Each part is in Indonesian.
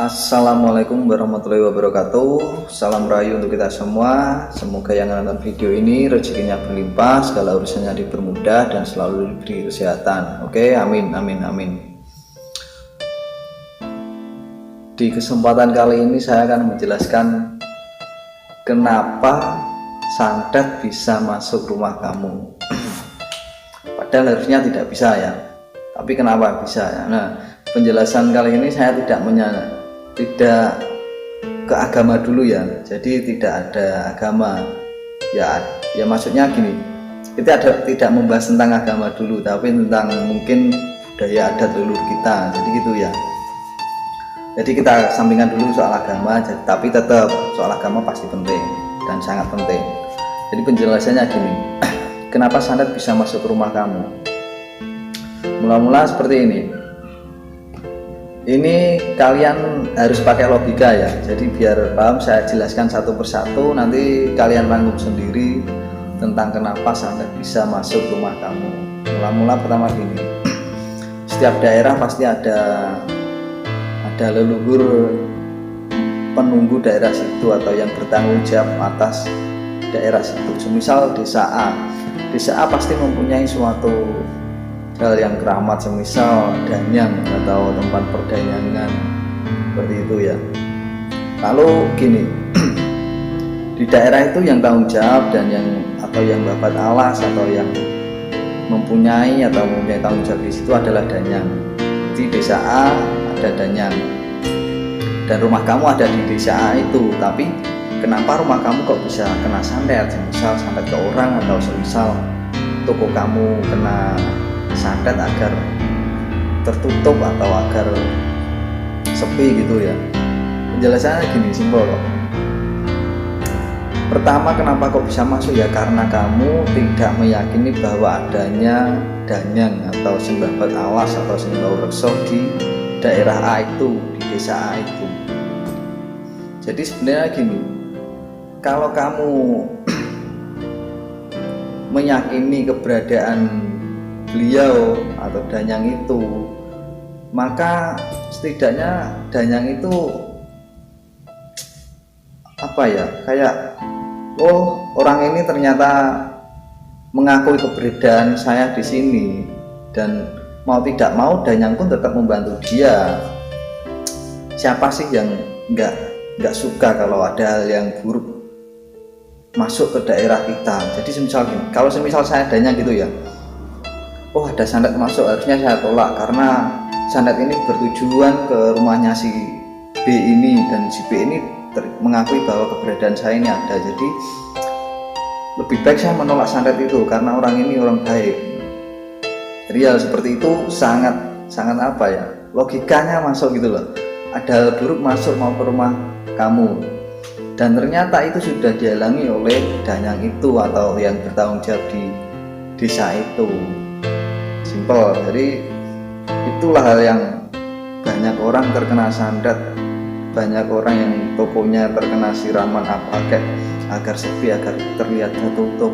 Assalamualaikum warahmatullahi wabarakatuh. Salam rayu untuk kita semua. Semoga yang nonton video ini rezekinya berlimpah, segala urusannya dipermudah dan selalu diberi kesehatan. Oke, amin amin amin. Di kesempatan kali ini saya akan menjelaskan kenapa santet bisa masuk rumah kamu. Padahal harusnya tidak bisa ya, tapi kenapa bisa ya? Nah, penjelasan kali ini saya tidak ke agama dulu ya, jadi tidak ada agama ya maksudnya gini, kita tidak membahas tentang agama dulu, tapi tentang mungkin budaya adat leluhur kita, jadi gitu ya. Jadi kita sampingkan dulu soal agama, tapi tetap soal agama pasti penting dan sangat penting. Jadi penjelasannya gini, kenapa santet bisa masuk ke rumah kamu. Mula-mula seperti ini kalian harus pakai logika ya, jadi biar paham saya jelaskan satu persatu, nanti kalian rangkum sendiri tentang kenapa santet bisa masuk rumah kamu. Mula-mula pertama gini, setiap daerah pasti ada leluhur penunggu daerah situ atau yang bertanggung jawab atas daerah situ. Semisal desa A pasti mempunyai suatu hal yang keramat, semisal danyang atau tempat perdanyangan seperti itu ya. Lalu gini, di daerah itu yang tanggung jawab dan yang babat alas atau yang mempunyai tanggung jawab di situ adalah danyang. Di desa A ada danyang dan rumah kamu ada di desa A itu, tapi kenapa rumah kamu kok bisa kena santet? Semisal santet ke orang atau semisal toko kamu kena santet agar tertutup atau agar sepi gitu ya. Penjelasannya gini, simpel kok. Pertama, kenapa kok bisa masuk ya, karena kamu tidak meyakini bahwa adanya danyang atau sembabat alas atau sembau rekso di daerah A itu, di desa A itu. Jadi sebenarnya gini, kalau kamu meyakini keberadaan beliau atau danyang itu, maka setidaknya danyang itu apa ya, kayak orang ini ternyata mengakui keberadaan saya di sini, dan mau tidak mau danyang pun tetap membantu dia. Siapa sih yang nggak suka kalau ada hal yang buruk masuk ke daerah kita? Jadi kalau semisal saya danyang gitu ya, ada santet masuk, harusnya saya tolak karena santet ini bertujuan ke rumahnya si B ini, dan si B ini mengakui bahwa keberadaan saya ini ada. Jadi lebih baik saya menolak santet itu karena orang ini orang baik. Jadi hal seperti itu sangat apa ya, logikanya masuk gitu loh. Ada hal buruk masuk mau ke rumah kamu, dan ternyata itu sudah dihalangi oleh danyang itu atau yang bertanggung jawab di desa itu. Simpel. Jadi itulah hal yang banyak orang terkena santet, banyak orang yang tokonya terkena siraman pakai agar sepi, agar terlihat tertutup.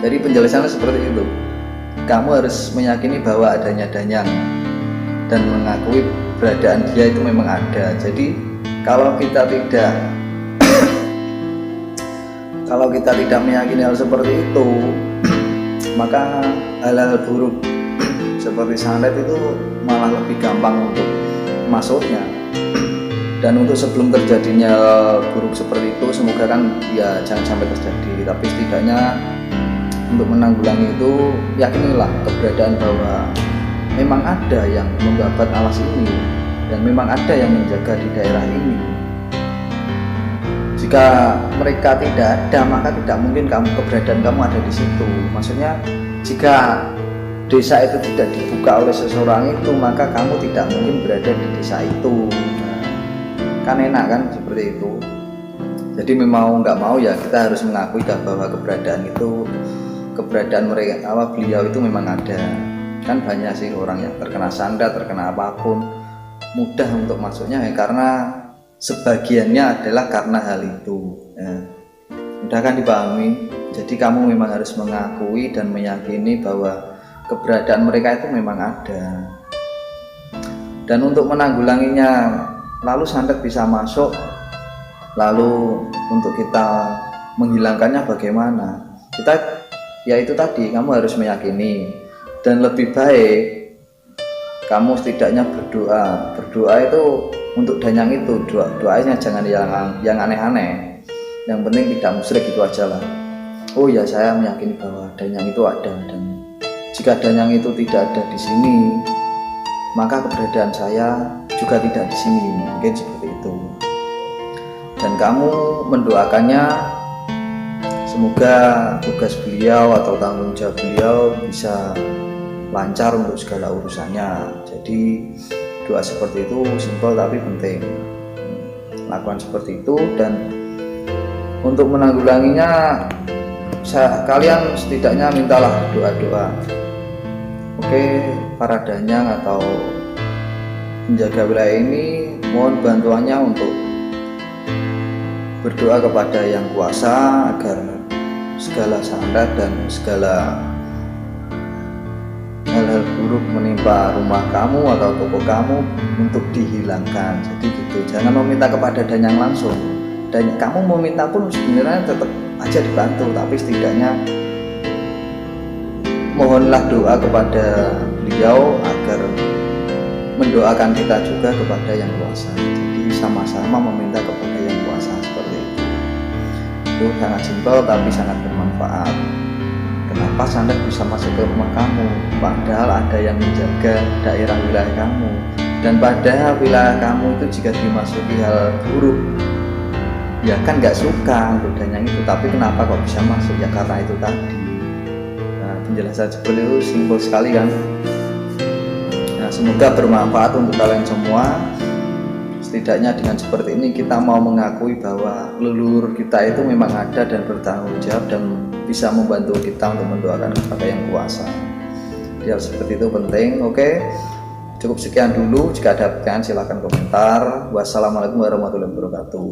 Jadi penjelasannya seperti itu. Kamu harus meyakini bahwa adanya danyang dan mengakui keberadaan dia itu memang ada. Jadi kalau kita tidak meyakini hal seperti itu, maka hal-hal buruk seperti santet itu malah lebih gampang untuk masuknya. Dan untuk sebelum terjadinya buruk seperti itu, semoga kan ya jangan sampai terjadi, tapi setidaknya untuk menanggulangi itu yakinilah keberadaan bahwa memang ada yang membabat alas ini dan memang ada yang menjaga di daerah ini. Jika mereka tidak ada, maka tidak mungkin keberadaan kamu ada di situ. Maksudnya jika desa itu tidak dibuka oleh seseorang itu, maka kamu tidak mungkin berada di desa itu. Kan enak kan seperti itu. Jadi memang nggak mau ya, kita harus mengakui bahwa keberadaan beliau itu memang ada. Kan banyak sih orang yang terkena santet, terkena apapun, mudah untuk masuknya ya, karena sebagiannya adalah karena hal itu ya. Mudah kan dipahami. Jadi kamu memang harus mengakui dan meyakini bahwa keberadaan mereka itu memang ada. Dan untuk menanggulanginya lalu santet bisa masuk, lalu untuk kita menghilangkannya bagaimana? Ya itu tadi, kamu harus meyakini, dan lebih baik kamu setidaknya berdoa itu untuk danyang itu. Doanya jangan yang aneh-aneh, yang penting tidak musyrik, itu aja lah. Oh ya, saya meyakini bahwa danyang itu ada, dan jika danyang itu tidak ada di sini, maka keberadaan saya juga tidak di sini, mungkin seperti itu. Dan kamu mendoakannya semoga tugas beliau atau tanggung jawab beliau bisa lancar untuk segala urusannya. Jadi doa seperti itu simpel tapi penting. Lakukan seperti itu, dan untuk menanggulanginya kalian setidaknya mintalah doa-doa. Oke, para danyang atau penjaga wilayah ini, mohon bantuannya untuk berdoa kepada Yang Kuasa agar segala santet dan segala hal-hal buruk menimpa rumah kamu atau toko kamu untuk dihilangkan. Jadi gitu, jangan meminta kepada danyang langsung. Dan kamu meminta pun sebenarnya tetap aja dibantu, tapi setidaknya mohonlah doa kepada beliau agar mendoakan kita juga kepada Yang Kuasa. Jadi sama-sama meminta kepada Yang Kuasa seperti itu. Itu sangat simpel tapi sangat bermanfaat. Kenapa santet bisa masuk ke rumah kamu, padahal ada yang menjaga daerah wilayah kamu, dan padahal wilayah kamu itu jika dimasuki hal buruk, ya kan nggak suka untuk danyang itu, tapi kenapa kok bisa masuk? Ya karena itu tadi. Nah, penjelasan seperti itu simpel sekali kan. Nah, semoga bermanfaat untuk kalian semua. Setidaknya dengan seperti ini kita mau mengakui bahwa leluhur kita itu memang ada dan bertanggung jawab dan bisa membantu kita untuk mendoakan kepada Yang Kuasa. Jadi seperti itu penting. Oke, cukup sekian dulu. Jika ada pertanyaan silahkan komentar. Wassalamualaikum warahmatullahi wabarakatuh.